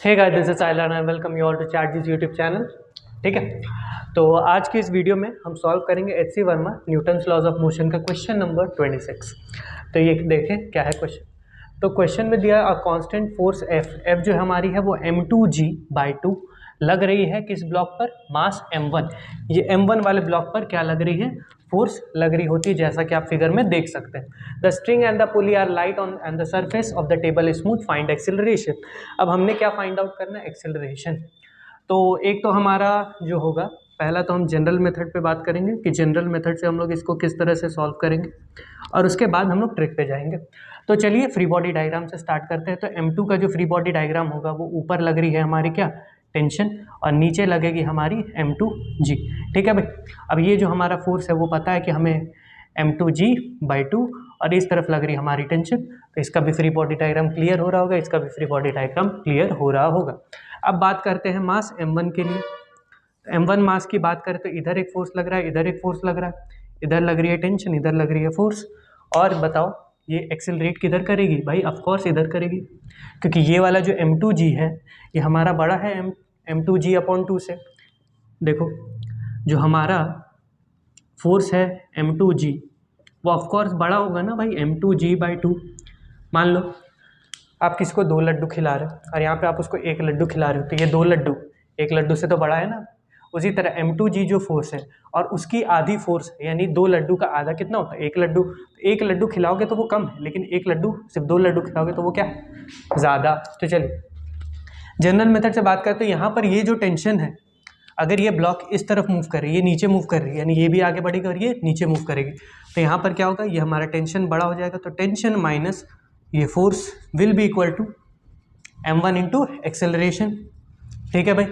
Hey guys, this is साइलन and welcome you all to chat YouTube channel. ठीक है, तो आज की इस वीडियो में हम सॉल्व करेंगे H C Verma Newton's laws of motion का क्वेश्चन नंबर 26। तो ये देखें क्या है क्वेश्चन। तो क्वेश्चन में दिया अ कांस्टेंट फोर्स एफ जो हमारी है वो m2g/2 लग रही है किस ब्लॉक पर, मास m1। ये m1 वाले ब्लॉक पर क्या लग रही है, फोर्स लग रही होती है, जैसा कि आप फिगर में देख सकते हैं। The string and the pulley are light on and the surface of the table smooth, find acceleration. अब हमने क्या फाइंड आउट करना है, एक्सेलरेशन। तो एक तो हमारा जो होगा, पहला तो हम जनरल मेथड पे बात करेंगे कि जनरल मेथड से हम लोग इसको किस तरह से सॉल्व करेंगे, और उसके बाद हम लोग ट्रिक पे जाएंगे। तो चलिए फ्री बॉडी डायग्राम से स्टार्ट करते हैं। तो m2 का जो फ्री बॉडी डायग्राम होगा वो ऊपर लग रही है हमारी क्या, टेंशन, और नीचे लगेगी हमारी m2g। ठीक है भाई। अब ये जो हमारा फोर्स है वो पता है कि हमें m2g/2, और इस तरफ लग रही हमारी टेंशन। तो इसका भी फ्री बॉडी डायग्राम क्लियर हो रहा होगा, इसका भी फ्री बॉडी डायग्राम क्लियर हो रहा होगा। अब बात करते हैं मास m1 के लिए। m1 मास की बात करें तो इधर एक फोर्स लग रहा है, इधर एक फोर्स लग रहा है, इधर लग रही है टेंशन, इधर लग रही है फोर्स। और बताओ ये एक्सेलरेट किधर करेगी भाई, ऑफ कोर्स इधर करेगी, क्योंकि ये वाला जो m2g है ये हमारा बड़ा है m2g/2 से। देखो जो हमारा फोर्स है m2g वो ऑफ कोर्स बड़ा होगा ना भाई m2g/2। मान लो आप किसी को 2 लड्डू खिला रहे हो और यहाँ पे आप उसको 1 लड्डू खिला रहे हो, तो ये 2 लड्डू 1 लड्डू से तो बड़ा है ना। उसी तरह m2g जो फोर्स है और उसकी आधी फोर्स है, यानी 2 लड्डू का आधा कितना होता है, 1 लड्डू। तो 1 लड्डू खिलाओगे तो वो कम है, लेकिन 1 लड्डू सिर्फ 2 लड्डू खिलाओगे तो वो क्या है, ज़्यादा। तो चलिए जनरल मेथड से बात करते हैं। यहाँ पर ये जो टेंशन है, अगर ये ब्लॉक इस तरफ मूव कर रही है, ये नीचे मूव कर रही है, यानी ये भी आगे बढ़ेगी और ये नीचे मूव करेगी, तो यहाँ पर क्या होगा, ये हमारा टेंशन बड़ा हो जाएगा। तो टेंशन माइनस ये force will be equal to m1 into acceleration. ठीक है भाई,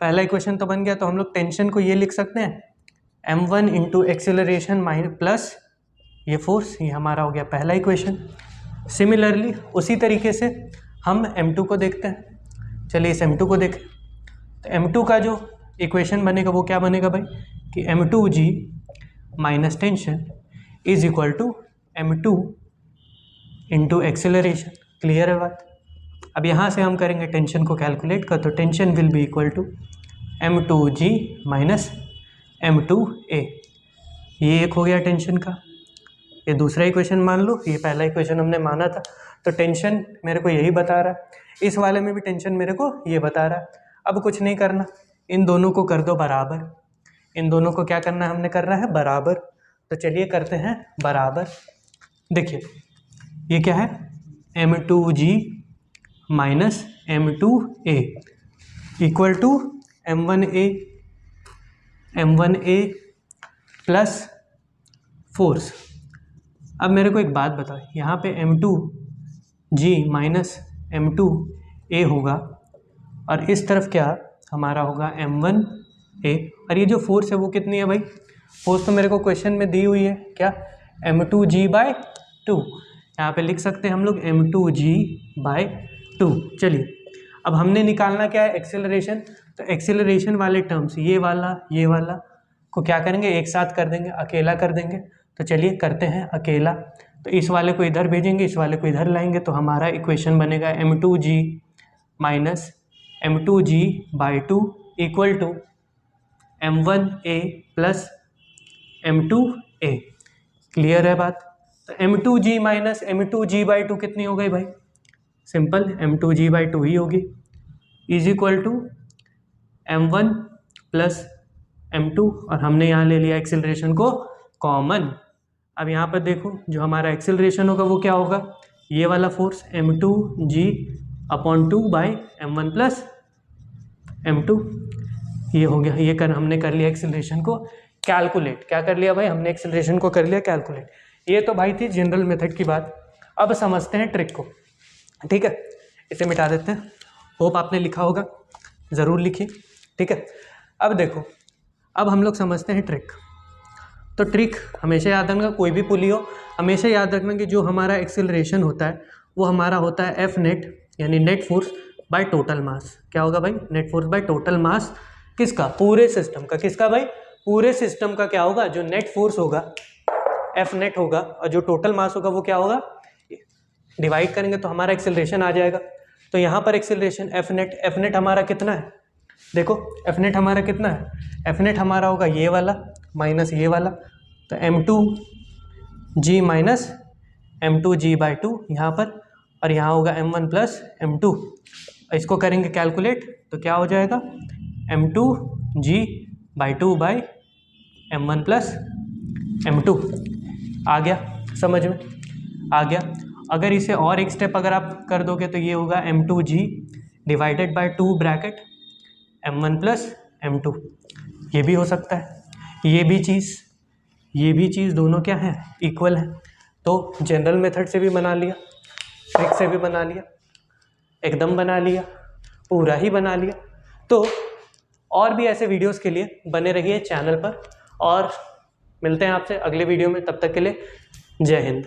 पहला इक्वेशन तो बन गया। तो हम लोग टेंशन को ये लिख सकते हैं m1 into acceleration minus plus ये फोर्स, ये हमारा हो गया पहला इक्वेशन। सिमिलरली उसी तरीके से हम m2 को देखते हैं। चलिए इस m2 को देखें। तो m2 का जो इक्वेशन बनेगा वो क्या बनेगा भाई, कि m2g minus tension is equal to m2 into acceleration. Clear है बात। अब यहाँ से हम करेंगे टेंशन को कैलकुलेट कर, तो tension will be equal to m2g minus m2a। ये एक हो गया टेंशन का। ये दूसरा इक्वेशन मान लो, ये पहला इक्वेशन हमने माना था। तो टेंशन मेरे को यही बता रहा है, इस वाले में भी टेंशन मेरे को ये बता रहा है। अब कुछ नहीं करना, इन दोनों को कर दो बराबर। इन दोनों को क्या करना है, हमने करना है बराबर। तो चलिए करते हैं बराबर। देखिए ये क्या है, m2g minus m2a equal to m1a plus force. अब मेरे को एक बात बताओ, यहाँ पे m2g माइनस m2a होगा और इस तरफ क्या हमारा होगा m1a, और ये जो फोर्स है वो कितनी है भाई, फोर्स तो मेरे को क्वेश्चन में दी हुई है क्या, m2g/2। यहाँ पे लिख सकते हैं हम लोग m2g/2। चलिए अब हमने निकालना क्या है, एक्सेलरेशन। तो एक्सेलरेशन वाले टर्म्स ये वाला को क्या करेंगे, एक साथ कर देंगे, अकेला कर देंगे। तो चलिए करते हैं अकेला। तो इस वाले को इधर भेजेंगे, इस वाले को इधर लाएंगे, तो हमारा इक्वेशन बनेगा m2g minus m2g/2 equal to m1a plus m2a। Clear है बात। तो m2g माइनस m2g/2 कितनी हो गई भाई, सिंपल m2g/2 ही होगी, is equal to m1 plus m2, और हमने यहाँ ले लिया एक्सेलरेशन को कॉमन। अब यहाँ पर देखो जो हमारा एक्सेलरेशन होगा वो क्या होगा, ये वाला फोर्स m2g/2/m1 प्लस m2, ये हो गया। ये हमने कर लिया एक्सेलरेशन को कैलकुलेट। क्या कर लिया भाई, हमने एक्सेलरेशन को कर लिया कैलकुलेट। ये तो भाई थी जनरल मेथड की बात। अब समझते हैं ट्रिक को। ठीक है, इसे मिटा देते हैं। होप आपने लिखा होगा, ज़रूर लिखिए। ठीक है, अब देखो, अब हम लोग समझते हैं ट्रिक। तो ट्रिक हमेशा याद रखना, कोई भी पुली हो हमेशा याद रखना कि जो हमारा एक्सेलरेशन होता है वो हमारा होता है एफ नेट, यानी net force by total mass. क्या होगा भाई, net force by total mass किसका, पूरे सिस्टम का। किसका भाई, पूरे सिस्टम का। क्या होगा, जो नेट फोर्स होगा एफ नेट होगा, और जो टोटल मास होगा वो क्या होगा, डिवाइड करेंगे तो हमारा एक्सेलरेशन आ जाएगा। तो यहाँ पर एक्सेलरेशन एफ नेट हमारा कितना है, देखो एफ नेट हमारा कितना है, एफ नेट हमारा होगा ये वाला माइनस ये वाला, तो m2g माइनस m2g/2 यहाँ पर, और यहाँ होगा m1 प्लस m2। इसको करेंगे कैलकुलेट तो क्या हो जाएगा, m2g/2 by m1 plus m2। आ गया, समझ में आ गया। अगर इसे और एक स्टेप अगर आप कर दोगे तो ये होगा m2g divided by 2 bracket m1 plus m2। ये भी हो सकता है, ये भी चीज़ दोनों क्या हैं, इक्वल हैं। तो जनरल मेथड से भी बना लिया, ट्रिक से भी बना लिया, एकदम बना लिया, पूरा ही बना लिया। तो और भी ऐसे वीडियोस के लिए बने रहिए चैनल पर, और मिलते हैं आपसे अगले वीडियो में। तब तक के लिए जय हिंद।